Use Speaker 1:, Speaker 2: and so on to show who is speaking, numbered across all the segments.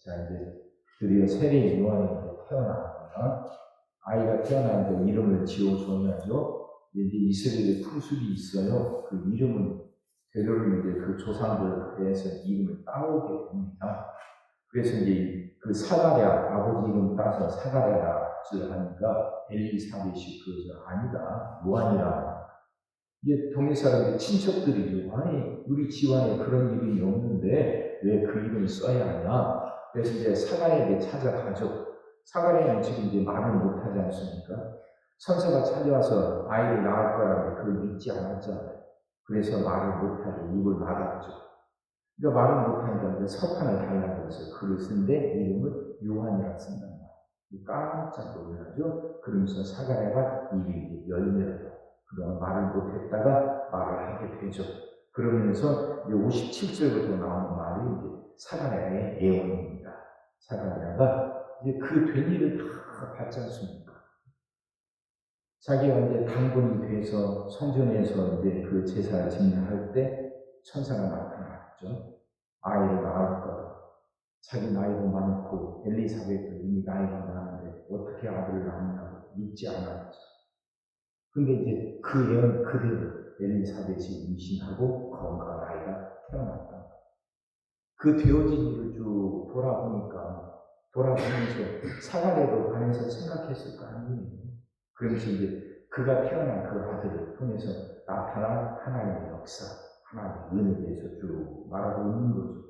Speaker 1: 자, 이제 드디어 세례 요한이 태어납니다. 아이가 태어나는데 이름을 지어줘야죠. 이제 이스라엘에 풍습이 있어요. 그 이름은 되도록 이제 그 조상들에서 이름을 따오게 됩니다. 그래서 이제 그 사가랴, 아버지 이름 따서 사가랴를 하니까 엘리사벳이 그저 아니다, 요한이라. 이제 동네 사람들 친척들이죠. 아니, 우리 집안에 그런 이름이 없는데 왜 그 이름을 써야 하냐? 그래서 이제 사가랴에게 찾아가죠. 사가랴는 지금 이제 말을 못하지 않습니까? 천사가 찾아와서 아이를 낳을 거라는데 그걸 믿지 않았잖아요. 그래서 말을 못하게 입을 막았죠. 그러니까 말을 못하니까 이제 석판을 달라고 해서 글을 쓴데 이름을 요한이라 쓴단 말이에요. 깜짝 놀라죠. 그러면서 사가랴가 입이 열려요. 그동안 말을 못했다가 말을 하게 되죠. 그러면서 이제 57절부터 나오는 말이 이제 사가랴의 예언입니다. 사가랴가 이제 그 된 일을 다 받지 않습니까? 자기가 이제 당분이 돼서 성전에서 이제 그 제사를 진행할 때 천사가 나타났죠. 아이를 낳을 거다. 자기 나이도 많고 엘리사벳도 이미 나이가 많은데 어떻게 아들을 낳느냐고 믿지 않았죠. 근데 이제 그 예언 그대로 엘리사벳이 임신하고 건강한 아이가 태어났다. 그 되어진 일을 쭉 돌아보면서 사가랴도 안에서 생각했을 거 아니에요. 그러면서 이제 그가 태어난 그 아들을 통해서 나타난 하나님의 역사, 하나님의 은혜에 대해서 쭉 말하고 있는 거죠.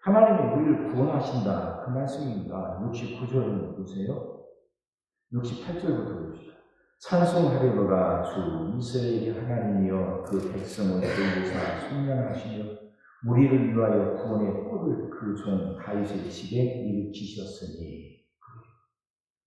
Speaker 1: 하나님이 우리를 구원하신다. 그 말씀입니다. 69절 보세요. 68절부터 봅시다. 찬송하려니와 주 이스라엘의 하나님이여 그 백성을 돌보사 속량하시며 우리를 위하여 구원의 뿔을 그 종 다윗의 집에 일으키셨으니.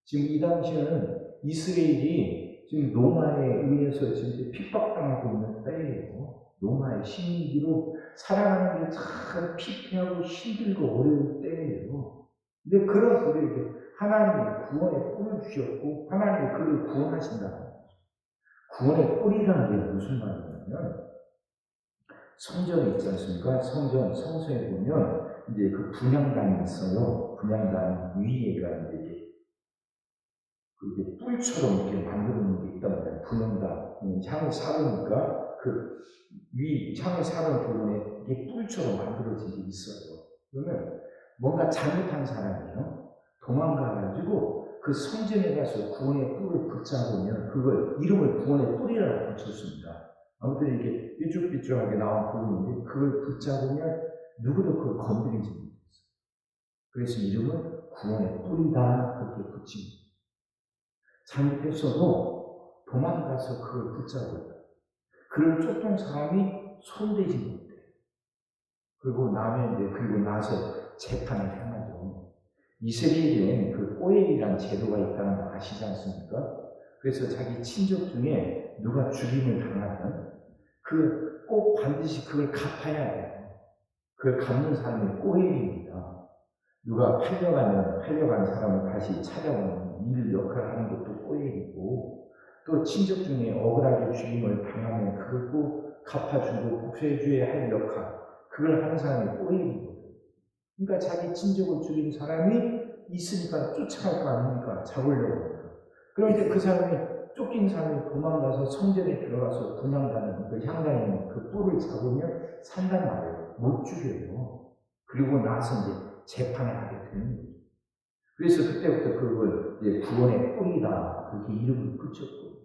Speaker 1: 지금 이 당시에는 이스라엘이 지금 로마에 의해서 지금 핍박당하고 있는 때예요. 로마의 식민지로 살아가는 게 참 피폐하고 힘들고 어려울 때예요. 근데 그런 우리에게 하나님이 구원의 뿔을 주셨고 하나님이 그를 구원하신다는 거죠. 구원의 뿔이라는 게 무슨 말이냐면 성전이 있지 않습니까? 성소에 보면 이제 그 분향단이 있어요. 분향단 위에가 이제 그게 뿔처럼 이렇게 만들어 놓은 게 있단 말이에요. 분향단. 향을 사르니까 그 향을 사르는 부분에 이게 뿔처럼 만들어진 게 있어요. 그러면 뭔가 잘못한 사람이요. 도망가가지고 그 성전에 가서 구원의 뿔을 붙잡으면 그걸 이름을 구원의 뿔이라고 붙였습니다. 아무튼 이렇게 삐죽삐죽하게 나온 부분인데 그걸 붙잡으면 누구도 그걸 건드리지 못했어요. 그래서 이름은 구원의 뿔이다 그렇게 붙인 거예요. 잘못했어도 도망가서 그걸 붙잡아요. 그를 쫓던 사람이 손대지 못해요. 그리고 그리고 나서 재판을 행하죠. 이스라엘에는 그 꼬엘이라는 제도가 있다는 거 아시지 않습니까? 그래서 자기 친족 중에 누가 죽임을 당하면 꼭 반드시 그걸 갚아야 돼요. 그걸 갚는 사람이 꼬엘입니다. 누가 팔려간 사람을 다시 찾아오는 일 역할을 하는 것도 꼬엘이고 또 친족 중에 억울하게 죽임을 당하면 그걸 꼭 갚아주고 복수해줘야 할 역할 그걸 하는 사람이 꼬엘이거든요. 그러니까 자기 친족을 죽인 사람이 있으니까 쫓아갈 거 아닙니까? 잡으려고 하니까. 그런데 그 사람이 쫓긴 사람이 도망가서 성전에 들어가서 분향단은 그 향단에 있는 그 뿔을 잡으면 산단 말이에요. 못 죽여요. 그리고 나서 이제 재판을 하게 되는 거죠. 그래서 그때부터 그걸 이제 구원의 뿔이다 그렇게 이름을 붙였고.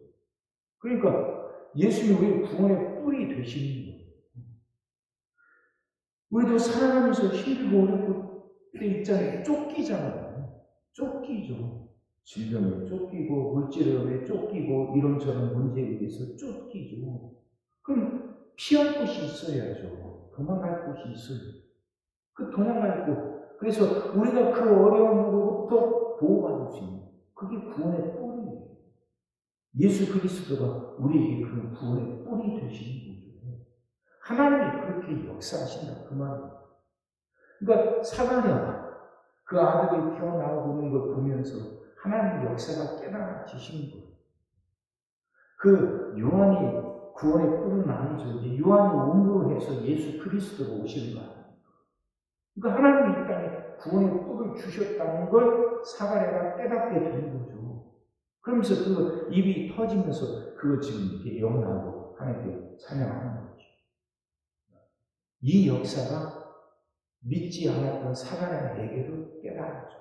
Speaker 1: 그러니까 예수님이 우리 구원의 뿔이 되시는 거예요. 우리도 살아가면서 힘들고 어렵고 때 있잖아요. 쫓기잖아요. 쫓기죠. 질병에 쫓기고 물질에 쫓기고 이런저런 문제에 의해서 쫓기죠. 그럼 피할 곳이 있어야죠. 도망갈 곳이 있어요. 그 도망갈 곳. 그래서 우리가 그 어려움으로부터 보호받을 수 있는 그게 구원의 뿔이에요. 예수 그리스도가 우리에게 그 구원의 뿔이 되시는 거죠. 하나님이 그렇게 역사하신다 그 말이에요. 그러니까 사가랴 그 아들이 태어나오는 걸 보면서 하나님의 역사가 깨달아지시는 거예요. 그 요한이 구원의 뿔은 아니죠. 이제 요한이 운으로 해서 예수 그리스도가 오시는 거 아닙니까? 그러니까 하나님이 이 땅에 구원의 뿔을 주셨다는 걸 사가랴가 깨닫게 되는 거죠. 그러면서 그 입이 터지면서 그거 지금 이렇게 영원하고 하나님께 찬양하는 거죠. 이 역사가 믿지 않았던 사가랴에게도 깨달아져.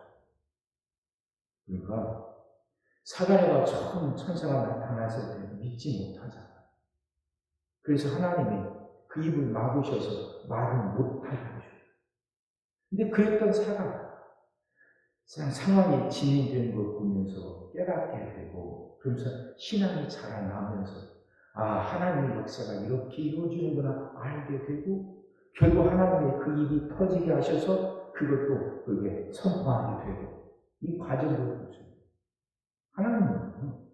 Speaker 1: 그러니까 사가랴가 처음 천사가 나타났을 때 믿지 못하잖아요. 그래서 하나님이 그 입을 막으셔서 말을 못하게 하셔요. 근데 그랬던 사가랴, 상황이 진행되는 걸 보면서 깨닫게 되고, 그러면서 신앙이 자라나면서 하나님의 역사가 이렇게 이루어지는구나 알게 되고, 결국 하나님의 그 입이 터지게 하셔서 그것도 그게 선포하게 되고, 이 과정을 보죠. 하나님은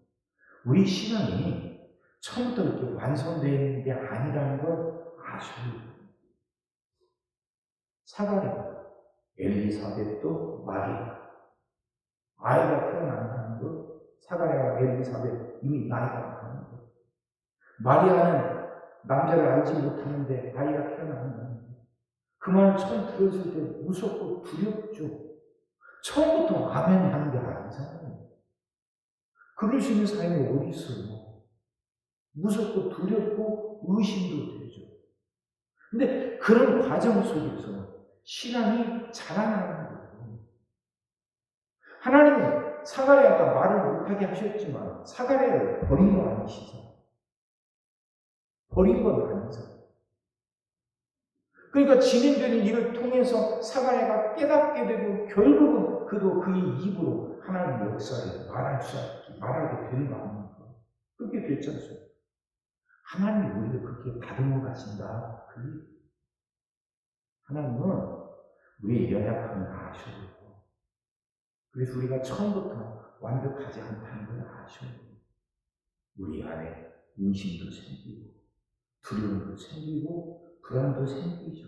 Speaker 1: 우리 신앙이 처음부터 이렇게 완성되는 게 아니라는 걸 아셔야 돼요. 사가랴, 엘리사벳도 마리아, 아이가 태어난다는 것, 사가랴와 엘리사벳 이미 나이가 많은 것. 마리아는 남자를 알지 못하는데 아이가 태어난다는 것. 그 말 처음 들었을 때 무섭고 두렵죠. 처음부터 아멘 하는 게 아니잖아요. 그럴 수 있는 삶이 어디 있어요? 무섭고 두렵고 의심도 되죠. 근데 그런 과정 속에서 신앙이 자라나는 거예요. 하나님은 사가랴가 말을 못하게 하셨지만 사가랴를 버린 건 아니시죠. 버린 건 아니죠. 그러니까 진행되는 일을 통해서 사가랴가 깨닫게 되고 결국은 그도 그의 입으로 하나님의 역사를 말하게 되는 거 아닙니까? 그렇게 됐지 않습니까? 하나님이 우리를 그렇게 다듬어 가신다. 하나님은 우리의 연약함을 아셔요. 그래서 우리가 처음부터 완벽하지 않다는 걸 아셔요. 우리 안에 의심도 생기고 두려움도 생기고 불안도 생기죠.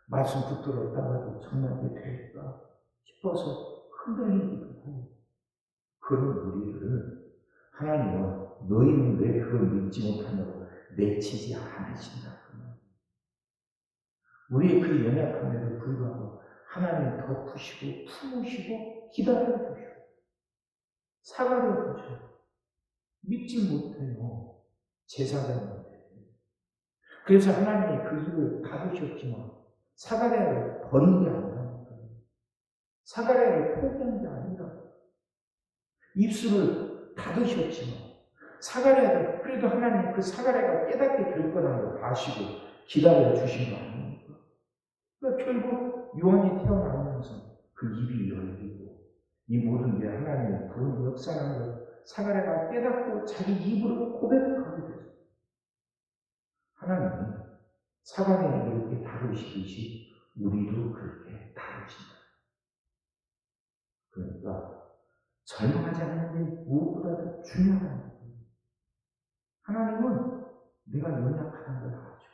Speaker 1: 말씀 붙들었다가도 정말 이게 될까 싶어서 흔들리기도 해요. 그런 우리를 하나님은 너희는 왜 그걸 믿지 못하냐고 내치지 않으신다. 우리의 그 연약함에도 불구하고 하나님을 덮으시고 품으시고 기다려주시고 사과해주셔. 믿지 못해요. 제사장 못해요. 그래서 하나님이 그 입을 닫으셨지만 사가랴를 버린 게 아니라 사가랴를 포기한 게 아니라 입술을 닫으셨지만 사가랴를 그래도 하나님 그 사가랴가 깨닫게 될 거라는 걸 아시고 기다려 주신 거 아닙니까? 그러니까 결국 요한이 태어나면서 그 입이 열리고 이 모든 게 하나님의 구원의 역사라는 걸 사가랴가 깨닫고 자기 입으로 고백하게 됐어요. 하나님이 사가랴를 이렇게 다루시듯이 우리도 그렇게 다루신다. 그러니까 절망하지 않는 게 무엇보다도 중요한 거예요. 하나님은 내가 연약하다는 걸 아죠.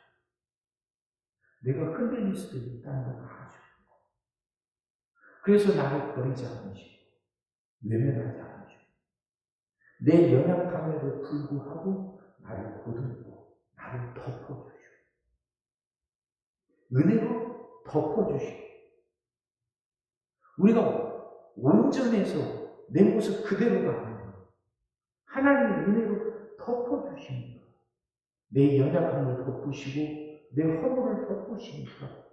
Speaker 1: 내가 흔들릴 수도 있다는 걸 아죠. 그래서 나를 버리지 않으시고 외면하지 않으시고 내 연약함에도 불구하고 나를 보듬고 나를 덮어주시고 은혜로 덮어주시고 우리가 온전해서 내 모습 그대로가 아니라 하나님의 은혜로 덮어주십니다. 내 연약함을 덮으시고 내 허물을 덮으시니까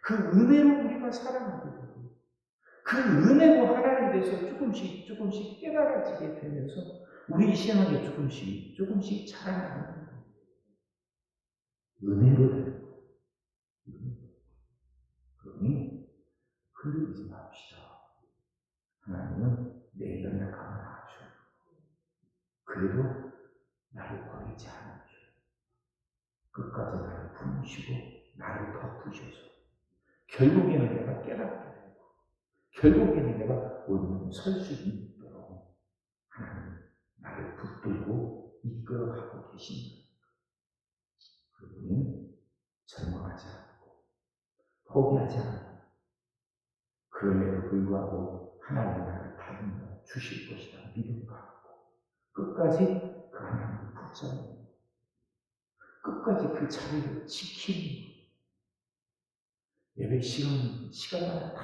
Speaker 1: 그 은혜로 우리가 살아가게 되고 그 은혜로 하나님에 대해서 조금씩 깨달아지게 되면서 우리 신앙이 조금씩 자라나는 거예요. 은혜로 되는 거예요. 그러니 흔들리지 맙시다. 하나님은 내 연약함을 아셔. 그래도 나를 버리지 않으셔. 끝까지 나를 품으시고 나를 덮으셔서 결국에는 내가 깨닫게 되고 결국에는 내가 오늘 설 수 있도록 하나님 나를 붙들고 이끌어가고 계십니다. 그분은 절망하지 않고 포기하지 않고 그럼에도 불구하고 하나님 나를 다듬어 주실 것이다 믿음 갖고 끝까지 그 하나님을 붙잡는 끝까지 그 자리를 지키는 예배 시간마다 다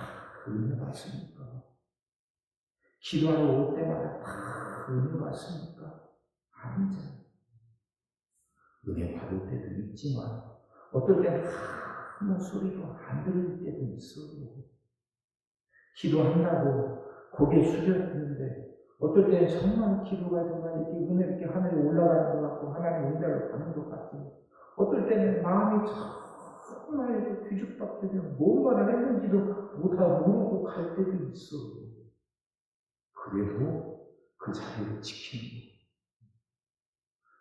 Speaker 1: 은혜 받습니까? 기도하러 올 때마다 다 은혜 받습니까? 아니잖아요. 은혜 받을 때도 있지만 어떨 때는 아무 소리도 안 들릴 때도 있어요. 기도한다고 고개 숙였는데 어떨 때는 정말 기도가 정말 이렇게 은혜 있게 하늘에 올라가는 것 같고 하나님 은혜를 받는 것 같고 어떨 때는 마음이 정말 이렇게 뒤죽박죽이며 뭔 말을 했는지도 못하고 모르고 갈 때도 있어요. 그래도 그 자리를 지키는 거예요.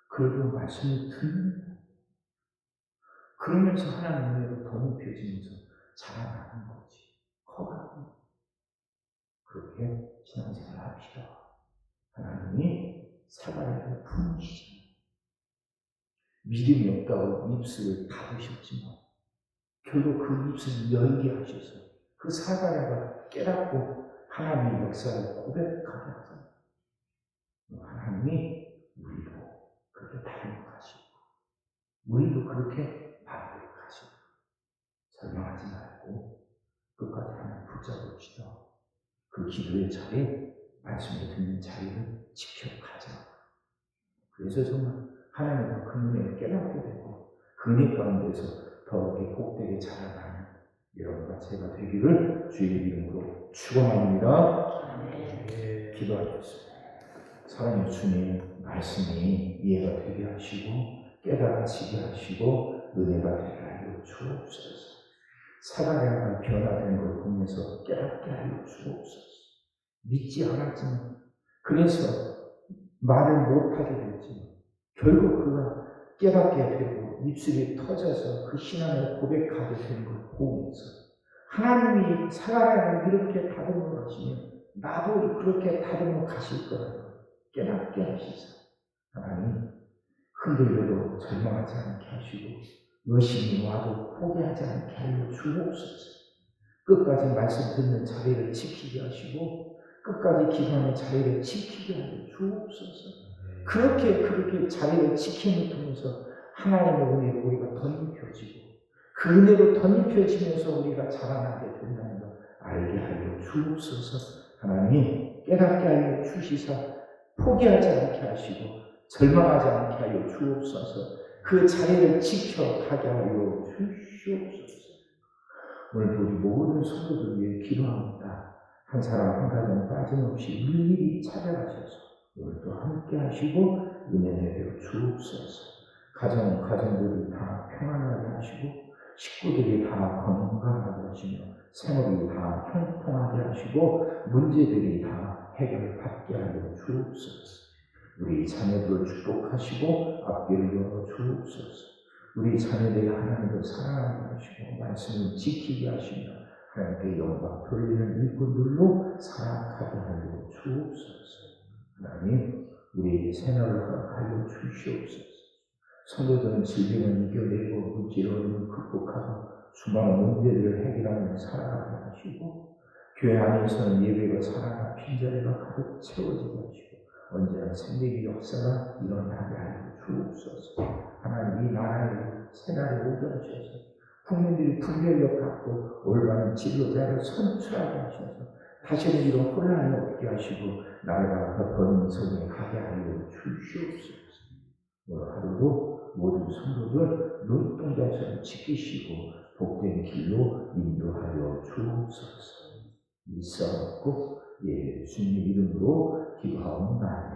Speaker 1: 그래도 말씀을 듣는 거예요. 그러면서 하나님 은혜로 더 높여지면서 자라나는 거지. 커가는 거지. 그렇게 신앙생활 합시다. 하나님이 사과를 품으시잖아요. 믿음이 없다고 입술을 닫으셨지만 결국 그 입술을 열게 하셔서 그 사과를 깨닫고 하나님의 역사를 고백하게 하잖아요. 하나님이 우리도 그렇게 다루고 가시고 우리도 그렇게 만들어 가시고 절망하지 말고 끝까지 하나님 붙잡읍시다. 그 기도의 자리에 말씀을 듣는 자리를 지켜가자. 그래서 정말 하나님의 그 은혜를 깨닫게 되고 그 은혜 가운데서 더 이렇게 복되게 자라나는 여러분과 제가 되기를 주의 이름으로 축원합니다. 기도하겠습니다. 사랑의 주님, 말씀이 이해가 되게 하시고 깨달아지게 하시고 은혜가 되게 하여 주옵소서. 사랑의 변화된 걸 보면서 깨닫게 하여 주옵소서. 믿지 않았지만 그래서 말을 못하게 됐지만 결국 그가 깨닫게 되고 입술이 터져서 그 신앙을 고백하게 된 걸 보면서 하나님이 사랑을 이렇게 다듬어 가시면 나도 그렇게 다듬어 가실 거라고 깨닫게 하시사 하나님 흔들려도 절망하지 않게 하시고 의심이 와도 포기하지 않게 하여 주옵소서. 끝까지 말씀 듣는 자리를 지키게 하시고 끝까지 기도하는 자리를 지키게 하여 주옵소서. 그렇게 자리를 지킴을 통해서 하나님의 은혜로 우리가 덧입혀지고 그 은혜로 덧입혀지면서 우리가 자라나게 된다는 걸 알게 하여 주옵소서. 하나님 깨닫게 하여 주시사 포기하지 않게 하시고 절망하지 않게 하여 주옵소서. 그 자리를 지켜가게 하여 주시옵소서. 오늘도 우리 모든 성도들 위해 기도합니다. 한 사람 한 가정 빠짐없이 일일이 찾아가셔서 오늘도 함께 하시고 은혜 내려 주옵소서. 가정들이 다 평안하게 하시고 식구들이 다 건강하게 하시며 생활이 다 형통하게 하시고 문제들이 다 해결받게 하여 주옵소서. 우리 자녀들을 축복하시고 앞길을 열어 주옵소서. 우리 자녀들이 하나님을 사랑하게 하시고 말씀을 지키게 하시며 하나님께 영광 돌리는 일꾼들로 살아가게 하여 주옵소서. 하나님 우리에게 생활을 허락하여 주시옵소서. 성도들은 질병을 이겨내고 문제를 극복하고 수많은 문제들을 해결하며 살아가게 하시고 교회 안에서는 예배가 살아나 빈자리가 가득 채워지게 하시고 언제나 생명의 역사가 일어나게 하여 주옵소서. 하나님 이 나라에 새날이 오게 하셔서 국민들이 분별력 갖고 올바른 지도자를 선출하게 하셔서 다시는 이런 혼란이 없게 하시고 나라가 더 번성에 가게 하여 주시옵소서. 오늘 하루도 모든 성도들 눈동자처럼 지키시고 복된 길로 인도하여 주옵소서. 믿사옵고 예수님 이름으로 기도하옵나이다.